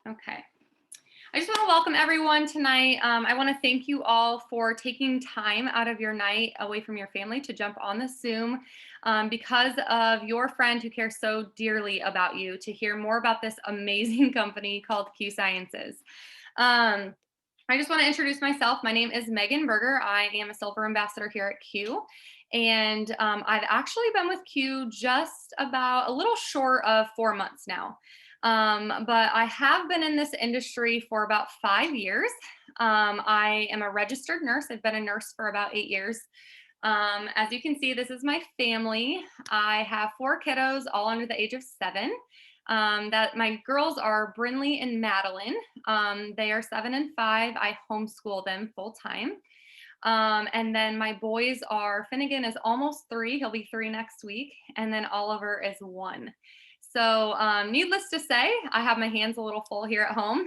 Okay. I just want to welcome everyone tonight. I want to thank you all for taking time out of your night away from your family to jump on the Zoom because of your friend who cares so dearly about you to hear more about this amazing company called Q Sciences. Um, I just want to introduce myself. My name is Meghan Berger. I am a Silver Ambassador here at Q. And I've actually been with Q just about a little short of 4 months now. But I have been in this industry for about 5 years. I am a registered nurse. I've been a nurse for about 8 years. As you can see, this is my family. I have 4 kiddos, all under the age of 7. That my girls are Brinley and Madeline. They are 7 and 5. I homeschool them full time. And then my boys are Finnegan is almost 3. He'll be 3 next week. And then Oliver is 1. So, needless to say, I have my hands a little full here at home.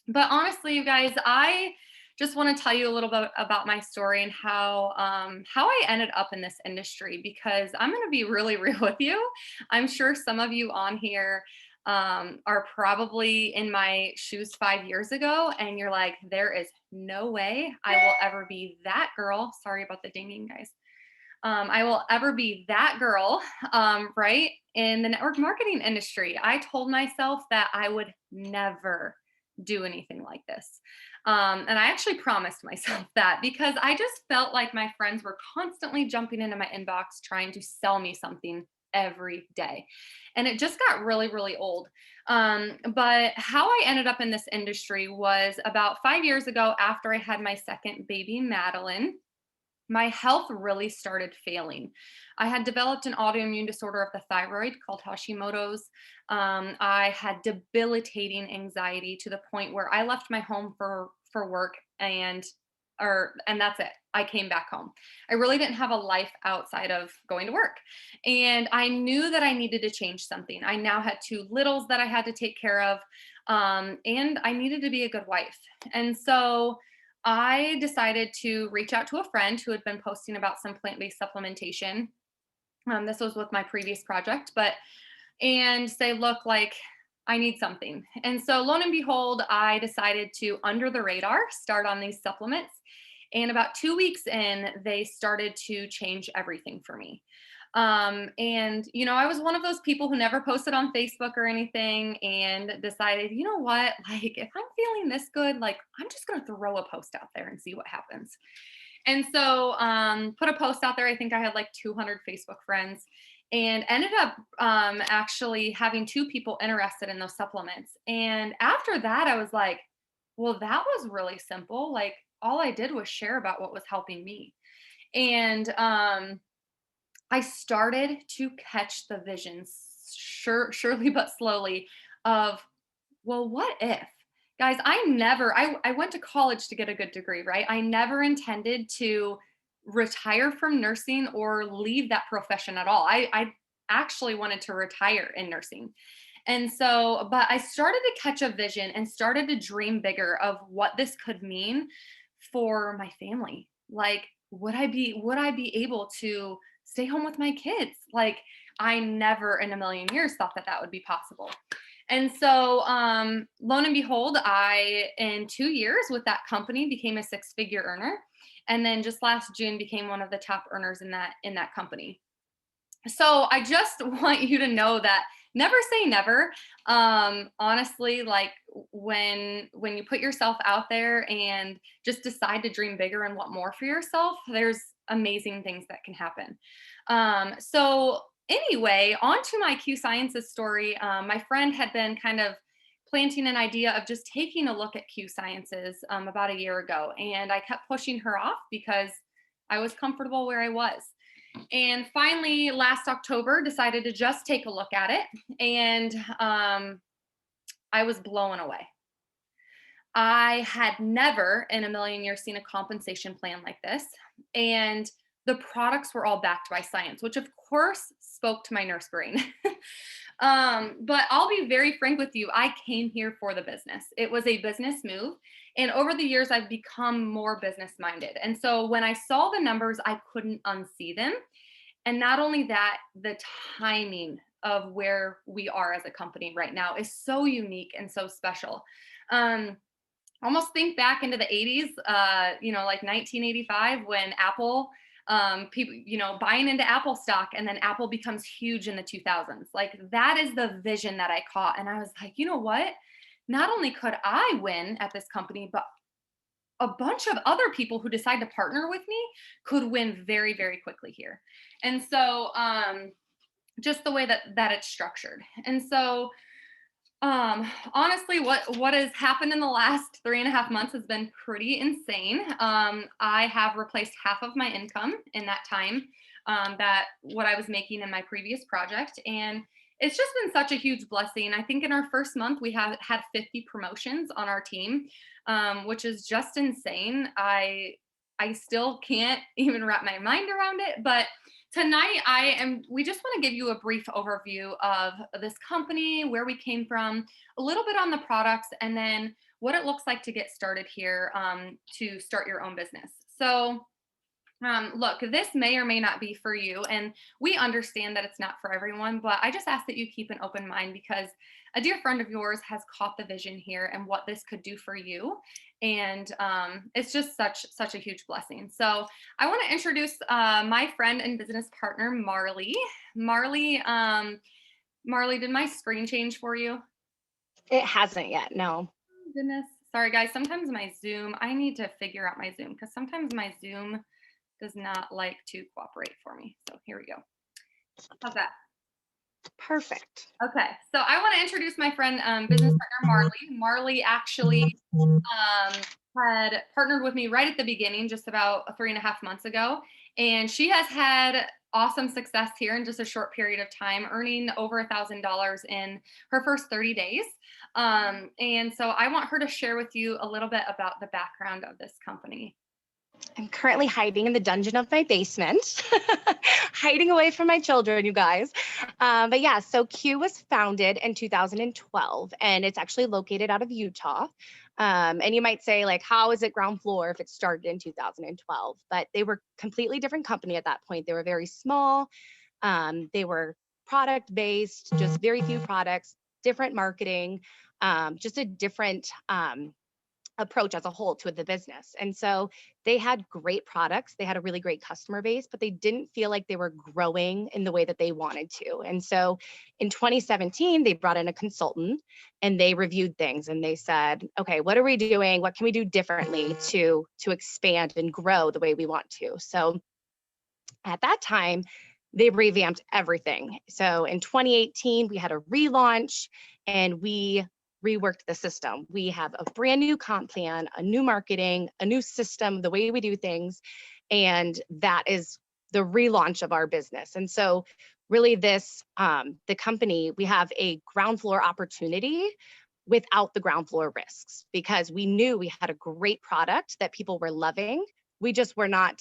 But honestly, you guys, I just want to tell you a little bit about my story and how I ended up in this industry because I'm going to be really real with you. I'm sure some of you on here are probably in my shoes 5 years ago, and you're like, there is no way I will ever be that girl. Sorry about the dinging, guys. I will ever be that girl, right? In the network marketing industry. I told myself that I would never do anything like this. And I actually promised myself that because I just felt like my friends were constantly jumping into my inbox trying to sell me something every day. And it just got really, really old. But how I ended up in this industry was about 5 years ago after I had my second baby, Madeline. My health really started failing. I had developed an autoimmune disorder of the thyroid called Hashimoto's. I had debilitating anxiety to the point where I left my home for work and that's it. I came back home. I really didn't have a life outside of going to work. And I knew that I needed to change something. I now had 2 littles that I had to take care of. And I needed to be a good wife. And so I decided to reach out to a friend who had been posting about some plant-based supplementation. This was with my previous project, and say, look, like I need something. And so lo and behold, I decided to under the radar start on these supplements. And about 2 weeks in, they started to change everything for me. I was one of those people who never posted on Facebook or anything and decided, you know what, like if I'm feeling this good, like I'm just going to throw a post out there and see what happens. And so put a post out there. I think I had like 200 Facebook friends and ended up actually having 2 people interested in those supplements. And after that, I was like, well, that was really simple. Like all I did was share about what was helping me. And I started to catch the visions, surely but slowly, of, well, what if? Guys, I went to college to get a good degree, right? I never intended to retire from nursing or leave that profession at all. I actually wanted to retire in nursing. And so, but I started to catch a vision and started to dream bigger of what this could mean for my family. Like, would I be able to stay home with my kids? Like, I never in a million years thought that that would be possible. And so, lo and behold, I, in 2 years with that company, became a six-figure earner, and then just last June became one of the top earners in that company. So I just want you to know that never say never. Honestly, like when you put yourself out there and just decide to dream bigger and want more for yourself, there's amazing things that can happen. So anyway, on to my Q Sciences story. My friend had been kind of planting an idea of just taking a look at Q Sciences about a year ago, and I kept pushing her off because I was comfortable where I was. And finally, last October, decided to just take a look at it, and I was blown away. I had never in a million years seen a compensation plan like this. And the products were all backed by science, which of course spoke to my nurse brain. But I'll be very frank with you. I came here for the business. It was a business move. And over the years, I've become more business minded. And so when I saw the numbers, I couldn't unsee them. And not only that, the timing of where we are as a company right now is so unique and so special. Um, Almost think back into the 80s, like 1985 when Apple, people, buying into Apple stock, and then Apple becomes huge in the 2000s. Like that is the vision that I caught. And I was like, you know what? Not only could I win at this company, but a bunch of other people who decide to partner with me could win very, very quickly here. And so, just the way that it's structured. And so, honestly, what has happened in the last 3.5 months has been pretty insane. I have replaced half of my income in that time, that what I was making in my previous project, and it's just been such a huge blessing. I think in our first month we have had 50 promotions on our team, which is just insane. I still can't even wrap my mind around it, but tonight we just want to give you a brief overview of this company, where we came from, a little bit on the products, and then what it looks like to get started here, to start your own business. So, look, this may or may not be for you, and we understand that it's not for everyone, but I just ask that you keep an open mind because a dear friend of yours has caught the vision here and what this could do for you. And it's just such a huge blessing. So I want to introduce my friend and business partner, Marley. Marley, Marley, did my screen change for you? It hasn't yet, no. Oh, goodness. Sorry, guys. Sometimes my Zoom, I need to figure out my Zoom because sometimes my Zoom does not like to cooperate for me. So here we go. How's that? Perfect. Okay, so I want to introduce my friend, business partner Marley. Marley actually had partnered with me right at the beginning, just about 3.5 months ago, and she has had awesome success here in just a short period of time, earning over $1,000 in her first 30 days. And so I want her to share with you a little bit about the background of this company. I'm currently hiding in the dungeon of my basement, hiding away from my children, you guys. But yeah, so Q was founded in 2012, and it's actually located out of Utah. And you might say, like, how is it ground floor if it started in 2012? But they were completely different company at that point. They were very small. They were product based, just very few products, different marketing, just a different approach as a whole to the business. And so they had great products, they had a really great customer base, but they didn't feel like they were growing in the way that they wanted to. And so in 2017, they brought in a consultant and they reviewed things and they said, okay, what are we doing? What can we do differently to expand and grow the way we want to? So at that time, they revamped everything. So in 2018, we had a relaunch and we reworked the system. We have a brand new comp plan, a new marketing, a new system, the way we do things. And that is the relaunch of our business. And so really this, the company, we have a ground floor opportunity without the ground floor risks because we knew we had a great product that people were loving. We just were not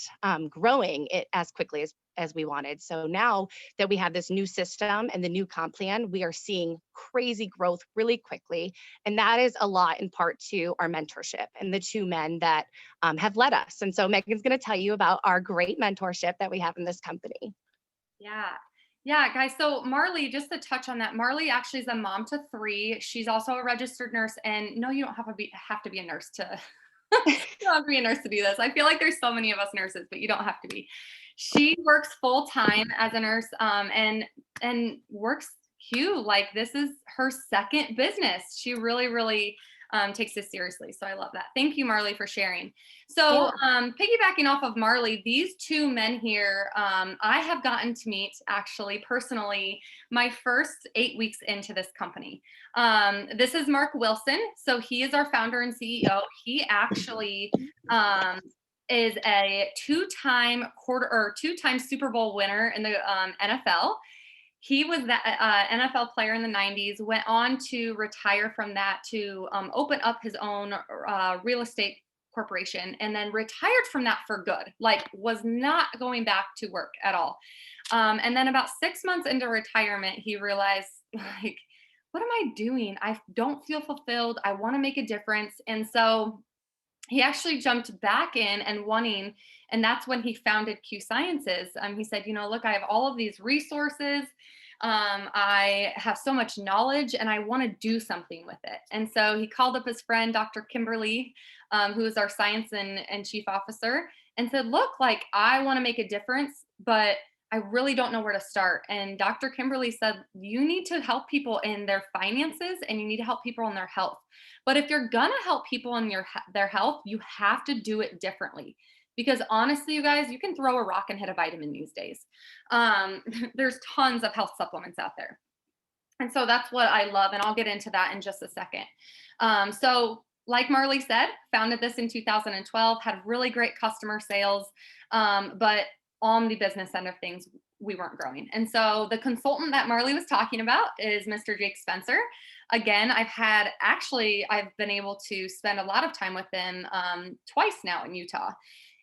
growing it as quickly as we wanted. So now that we have this new system and the new comp plan, we are seeing crazy growth really quickly. And that is a lot in part to our mentorship and the two men that have led us. And so Megan's going to tell you about our great mentorship that we have in this company. Yeah. Yeah, guys. So Marley, just to touch on that, Marley actually is a mom to three. She's also a registered nurse. And no, you don't have to be a nurse to you don't have to be a nurse to do this. I feel like there's so many of us nurses, but you don't have to be. She works full time as a nurse, and works Q like this is her second business. She really takes this seriously. So I love that. Thank you, Marley, for sharing. So piggybacking off of Marley, these two men here, I have gotten to meet actually personally my first 8 weeks into this company. This is Mark Wilson. So he is our founder and CEO. He actually is a two-time Super Bowl winner in the NFL. He was that NFL player in the 90s, went on to retire from that to open up his own real estate corporation, and then retired from that for good, like was not going back to work at all. And then about 6 months into retirement, he realized, like, what am I doing? I don't feel fulfilled. I want to make a difference. And so he actually jumped back in and that's when he founded Q Sciences. He said, look, I have all of these resources. I have so much knowledge and I want to do something with it. And so he called up his friend, Dr. Kimberly, who is our science and chief officer, and said, look, like I want to make a difference, but I really don't know where to start. And Dr. Kimberly said, you need to help people in their finances and you need to help people in their health. But if you're going to help people in their health, you have to do it differently. Because honestly, you guys, you can throw a rock and hit a vitamin these days. There's tons of health supplements out there. And so that's what I love. And I'll get into that in just a second. So, like Marley said, founded this in 2012, had really great customer sales, but on the business end of things, we weren't growing. And so the consultant that Marley was talking about is Mr. Jake Spencer. Again, I've been able to spend a lot of time with him twice now in Utah.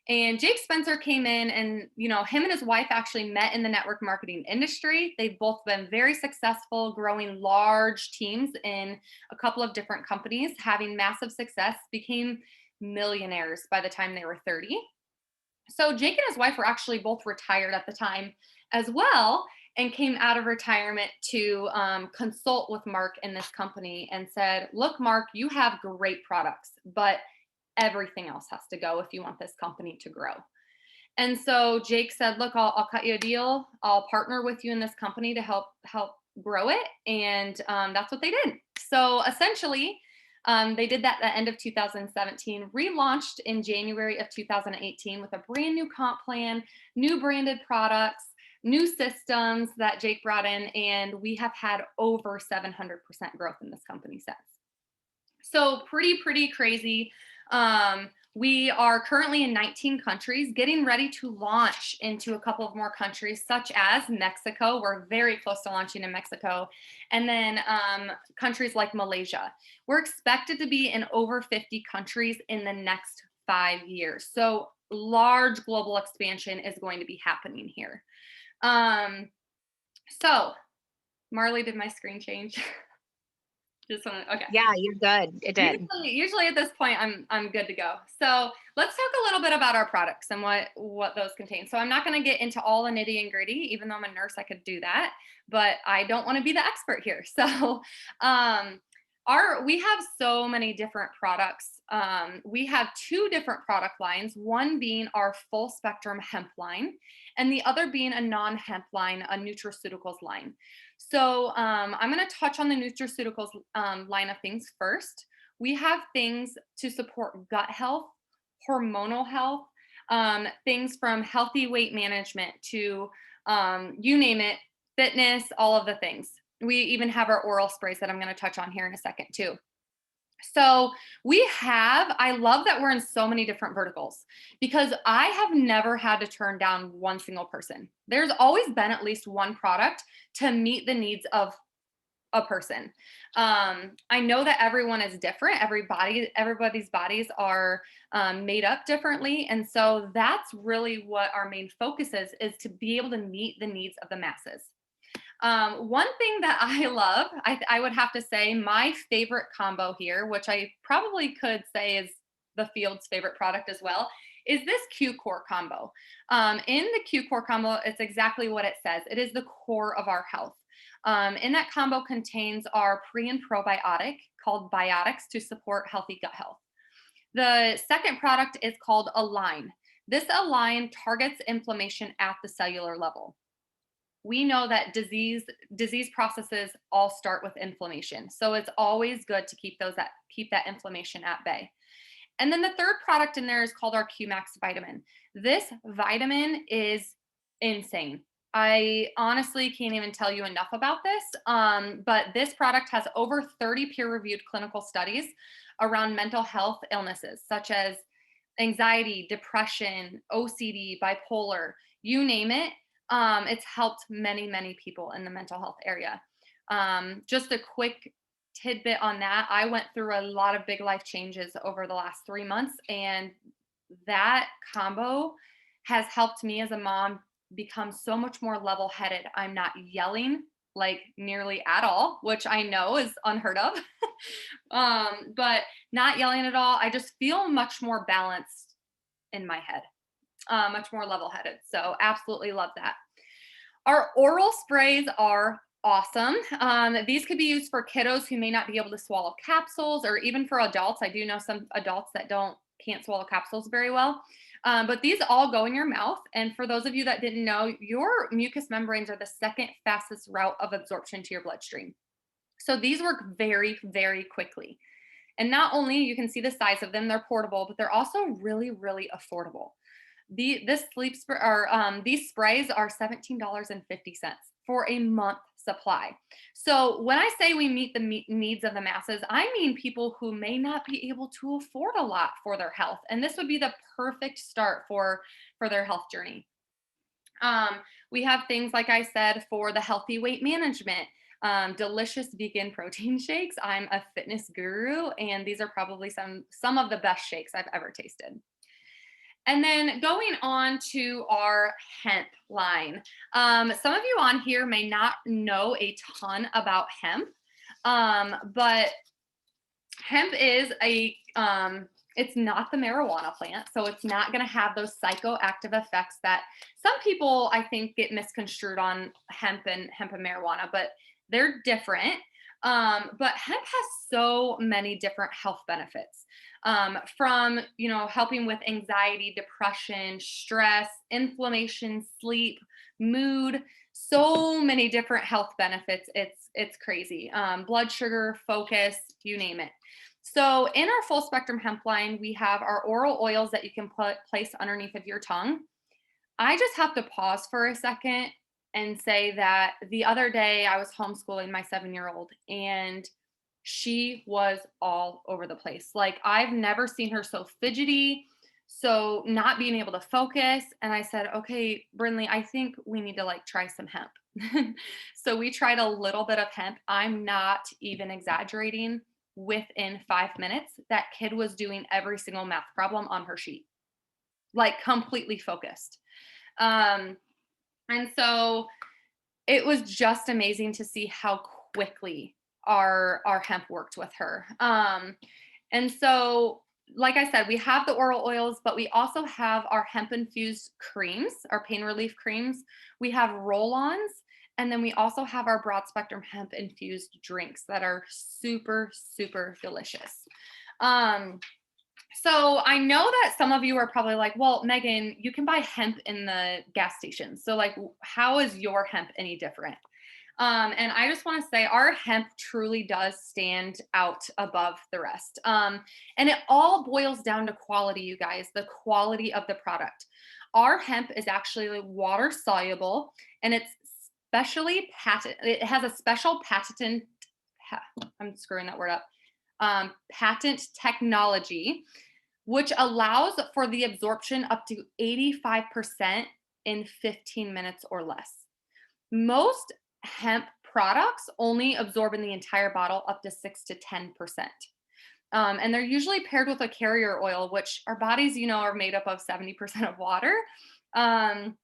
And Jake Spencer came in and, him and his wife actually met in the network marketing industry. They've both been very successful, growing large teams in a couple of different companies, having massive success, became millionaires by the time they were 30. So Jake and his wife were actually both retired at the time as well, and came out of retirement to consult with Mark in this company and said, look, Mark, you have great products, but everything else has to go if you want this company to grow. And so Jake said, look, I'll cut you a deal. I'll partner with you in this company to help grow it. And that's what they did. So essentially, they did that at the end of 2017, relaunched in January of 2018 with a brand new comp plan, new branded products, new systems that Jake brought in. And we have had over 700% growth in this company since. So pretty crazy. We are currently in 19 countries, getting ready to launch into a couple of more countries, such as Mexico. We're very close to launching in Mexico. And then countries like Malaysia. We're expected to be in over 50 countries in the next 5 years. So large global expansion is going to be happening here. So Marley, did my screen change? Okay. Yeah, you're good. It did. Usually at this point, I'm good to go. So let's talk a little bit about our products and what those contain. So I'm not going to get into all the nitty and gritty, even though I'm a nurse, I could do that, but I don't want to be the expert here. So we have so many different products. We have 2 different product lines, one being our full spectrum hemp line, and the other being a non-hemp line, a nutraceuticals line. So I'm going to touch on the nutraceuticals line of things first. We have things to support gut health, hormonal health, things from healthy weight management to you name it, fitness, all of the things. We even have our oral sprays that I'm going to touch on here in a second too. So I love that we're in so many different verticals because I have never had to turn down one single person. There's always been at least one product to meet the needs of a person. I know that everyone is different. Everybody's bodies are made up differently. And so that's really what our main focus is to be able to meet the needs of the masses. One thing that I love, I would have to say my favorite combo here, which I probably could say is the field's favorite product as well, is this Q Core combo. In the Q Core combo, it's exactly what it says. It is the core of our health. In that combo contains our pre and probiotic called Biotics to support healthy gut health. The second product is called Align. This Align targets inflammation at the cellular level. We know that disease processes all start with inflammation. So it's always good to keep that inflammation at bay. And then the third product in there is called our QMax vitamin. This vitamin is insane. I honestly can't even tell you enough about this, but this product has over 30 peer-reviewed clinical studies around mental health illnesses, such as anxiety, depression, OCD, bipolar, you name it. It's helped many people in the mental health area. Just a quick tidbit on that. I went through a lot of big life changes over the last 3 months, and that combo has helped me as a mom become so much more level-headed. I'm not yelling like nearly at all, which I know is unheard of, but not yelling at all. I just feel much more balanced in my head, much more level-headed. So absolutely love that. Our oral sprays are awesome. These could be used for kiddos who may not be able to swallow capsules, or even for adults. I do know some adults that can't swallow capsules very well. But these all go in your mouth. And for those of you that didn't know, your mucous membranes are the second fastest route of absorption to your bloodstream. So these work very, very quickly. And not only you can see the size of them, they're portable, but they're also really, really affordable. These sprays are $17.50 for a month supply. So when I say we meet the needs of the masses, I mean people who may not be able to afford a lot for their health, and this would be the perfect start for their health journey. Um, we have things, like I said, for the healthy weight management. Delicious vegan protein shakes. I'm a fitness guru, and these are probably some of the best shakes I've ever tasted. And then going on to our hemp line. Some of you on here may not know a ton about hemp, but hemp is it's not the marijuana plant, so it's not going to have those psychoactive effects that some people, I think, get misconstrued on hemp and marijuana, but they're different. But hemp has so many different health benefits, from helping with anxiety, depression, stress, inflammation, sleep, mood. So many different health benefits. It's crazy. Blood sugar, focus, you name it. So in our full spectrum hemp line, we have our oral oils that you can place underneath of your tongue. I just have to pause for a second and say that the other day I was homeschooling my 7-year-old, and she was all over the place. Like, I've never seen her so fidgety, so not being able to focus. And I said, okay, Brinley, I think we need to try some hemp. So we tried a little bit of hemp. I'm not even exaggerating. Within 5 minutes, that kid was doing every single math problem on her sheet, like completely focused. And so it was just amazing to see how quickly our hemp worked with her. And so, like I said, we have the oral oils, but we also have our hemp infused creams, our pain relief creams. We have roll-ons, and then we also have our broad spectrum hemp infused drinks that are super, super delicious. So I know that some of you are probably like, well, Megan, you can buy hemp in the gas station. So how is your hemp any different? And I just want to say our hemp truly does stand out above the rest. And it all boils down to quality, you guys, the quality of the product. Our hemp is actually water soluble, and it has a special I'm screwing that word up. Patent technology, which allows for the absorption up to 85% in 15 minutes or less. Most hemp products only absorb in the entire bottle up to 6 to 10%. And they're usually paired with a carrier oil, which our bodies, are made up of 70% of water, 60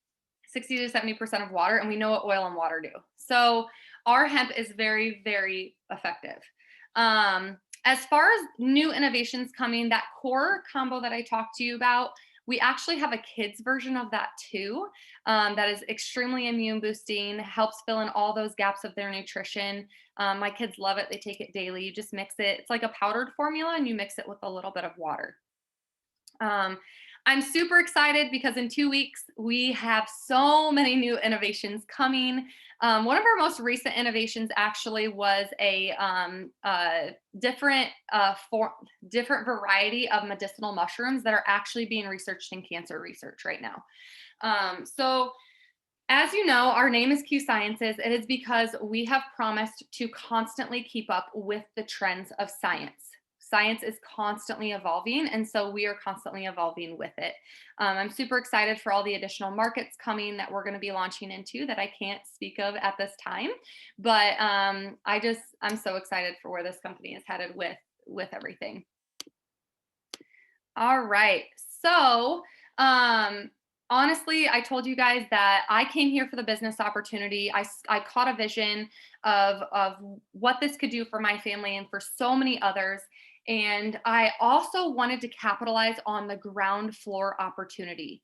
to 70% of water, and we know what oil and water do. So our hemp is very, very effective. As far as new innovations coming, that core combo that I talked to you about, we actually have a kids version of that too. That is extremely immune boosting, helps fill in all those gaps of their nutrition. My kids love it. They take it daily. You just mix it. It's like a powdered formula, and you mix it with a little bit of water. I'm super excited because in 2 weeks, we have so many new innovations coming. One of our most recent innovations actually was a different variety of medicinal mushrooms that are actually being researched in cancer research right now. So as you know, our name is Q Sciences. It is because we have promised to constantly keep up with the trends of science. Science is constantly evolving, and so we are constantly evolving with it. I'm super excited for all the additional markets coming that we're going to be launching into that I can't speak of at this time, but I'm so excited for where this company is headed with everything. All right, so honestly, I told you guys that I came here for the business opportunity. I caught a vision of what this could do for my family and for so many others. And I also wanted to capitalize on the ground floor opportunity.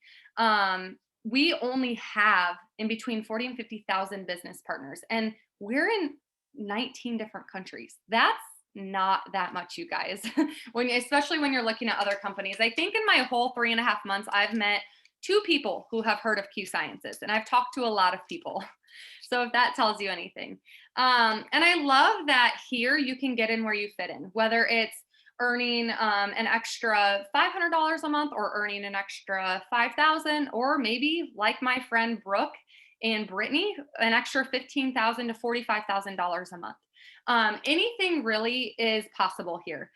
we only have in between 40 and 50,000 business partners, and we're in 19 different countries. That's not that much, you guys. Especially when you're looking at other companies. I think in my whole 3.5 months, I've met two people who have heard of Q Sciences, and I've talked to a lot of people. So if that tells you anything. And I love that here you can get in where you fit in, whether it's earning an extra $500 a month or earning an extra 5,000, or maybe like my friend Brooke and Brittany, an extra 15,000 to $45,000 a month. Anything really is possible here.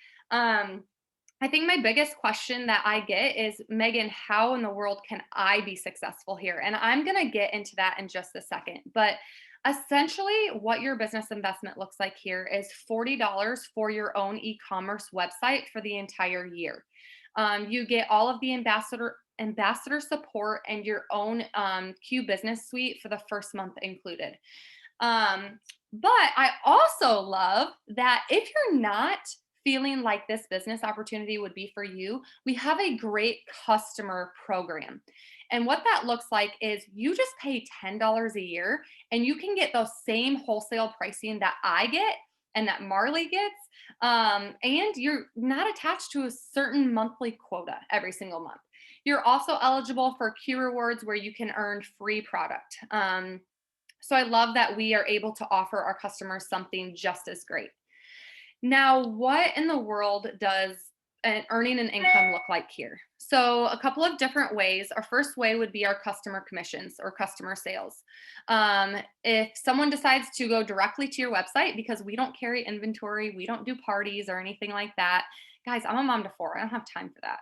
I think my biggest question that I get is, Megan, how in the world can I be successful here? And I'm going to get into that in just a second. But essentially, what your business investment looks like here is $40 for your own e-commerce website for the entire year. You get all of the ambassador support and your own Q business suite for the first month included. But I also love that if you're not feeling like this business opportunity would be for you, we have a great customer program. And what that looks like is you just pay $10 a year and you can get those same wholesale pricing that I get and that Marley gets. And you're not attached to a certain monthly quota every single month. You're also eligible for Q rewards where you can earn free product. So I love that we are able to offer our customers something just as great. Now, what in the world does earning an income look like here? So a couple of different ways. Our first way would be our customer commissions or customer sales. If someone decides to go directly to your website, because we don't carry inventory, we don't do parties or anything like that. Guys, I'm a mom to four. I don't have time for that.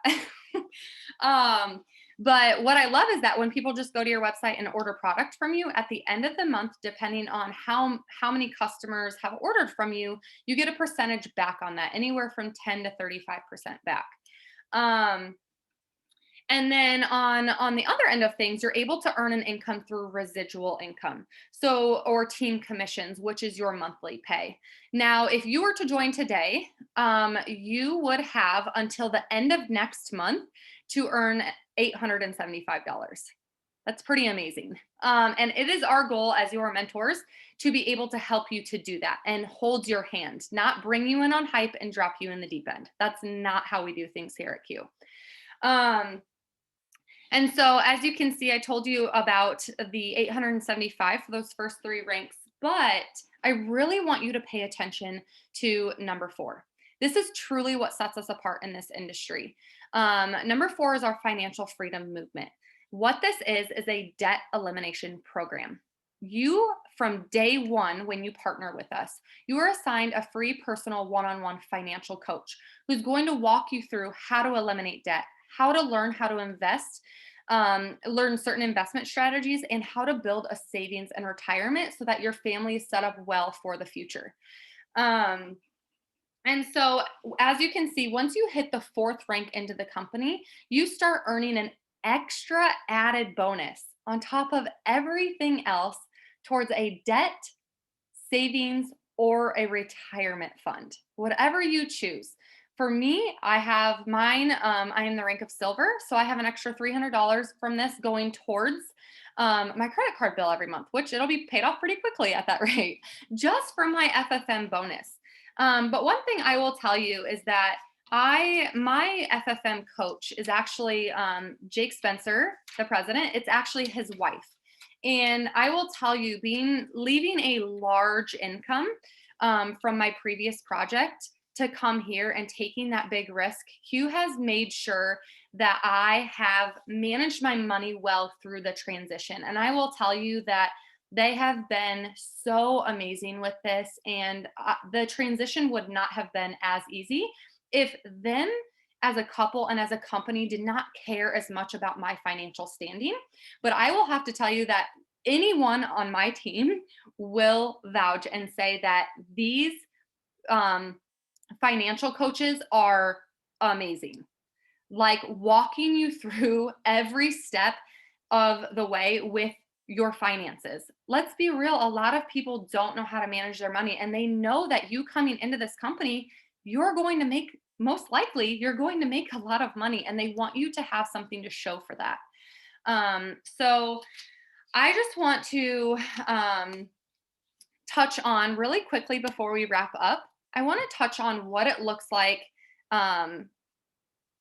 But what I love is that when people just go to your website and order product from you at the end of the month, depending on how many customers have ordered from you, you get a percentage back on that, anywhere from 10 to 35% back. And then on the other end of things, you're able to earn an income through residual income. So, or team commissions, which is your monthly pay. Now, if you were to join today, you would have until the end of next month to earn $875. That's pretty amazing. And it is our goal as your mentors to be able to help you to do that and hold your hand, not bring you in on hype and drop you in the deep end. That's not how we do things here at Q. And so as you can see, I told you about the 875 for those first three ranks, but I really want you to pay attention to number 4. This is truly what sets us apart in this industry. Number 4 is our financial freedom movement. What this is a debt elimination program. You, from day one, when you partner with us, you are assigned a free personal one-on-one financial coach who's going to walk you through how to eliminate debt, how to learn how to invest, learn certain investment strategies, and how to build a savings and retirement so that your family is set up well for the future. And so, as you can see, once you hit the 4th rank into the company, you start earning an extra added bonus on top of everything else towards a debt, savings, or a retirement fund, whatever you choose. For me, I have mine. I am the rank of silver, so I have an extra $300 from this going towards my credit card bill every month, which it'll be paid off pretty quickly at that rate, just from my FFM bonus. But one thing I will tell you is that my FFM coach is actually Jake Spencer, the president. It's actually his wife. And I will tell you, leaving a large income from my previous project to come here and taking that big risk, Q has made sure that I have managed my money well through the transition. And I will tell you that they have been so amazing with this. And the transition would not have been as easy if them as a couple and as a company did not care as much about my financial standing. But I will have to tell you that anyone on my team will vouch and say that these financial coaches are amazing, like walking you through every step of the way with your finances. Let's be real, a lot of people don't know how to manage their money, and they know that you coming into this company, you're going to make, most likely, you're going to make a lot of money, and they want you to have something to show for that. So I just want to touch on really quickly before we wrap up. I want to touch on what it looks like um,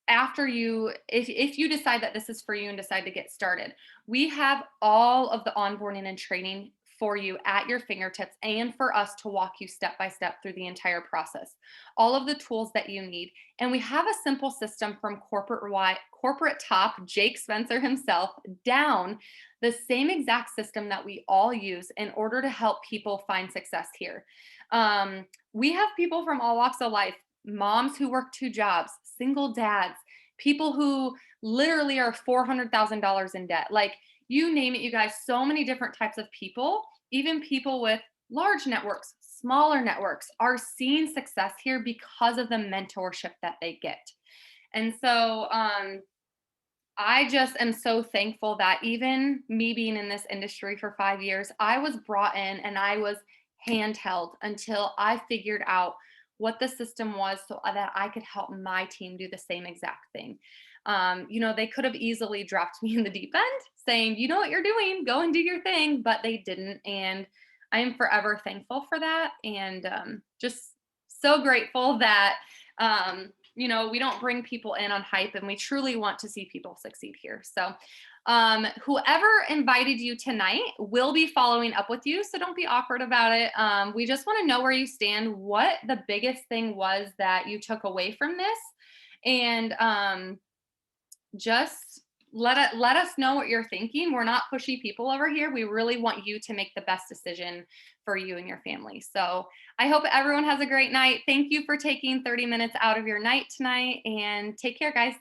after you, if you decide that this is for you and decide to get started. We have all of the onboarding and training for you at your fingertips, and for us to walk you step by step through the entire process, all of the tools that you need. And we have a simple system from corporate top Jake Spencer himself down, the same exact system that we all use in order to help people find success here. We have people from all walks of life, moms who work 2 jobs, single dads, people who literally are $400,000 in debt. Like, you name it, you guys, so many different types of people, even people with large networks, smaller networks, are seeing success here because of the mentorship that they get. And so I just am so thankful that even me being in this industry for 5 years, I was brought in and I was handheld until I figured out what the system was so that I could help my team do the same exact thing. They could have easily dropped me in the deep end saying, you know what you're doing, go and do your thing, but they didn't. And I am forever thankful for that. And just so grateful that we don't bring people in on hype, and we truly want to see people succeed here. So whoever invited you tonight will be following up with you, so don't be awkward about it. We just want to know where you stand, what the biggest thing was that you took away from this, and just let us know what you're thinking. We're not pushy people over here. We really want you to make the best decision for you and your family. So I hope everyone has a great night. Thank you for taking 30 minutes out of your night tonight, and take care, guys.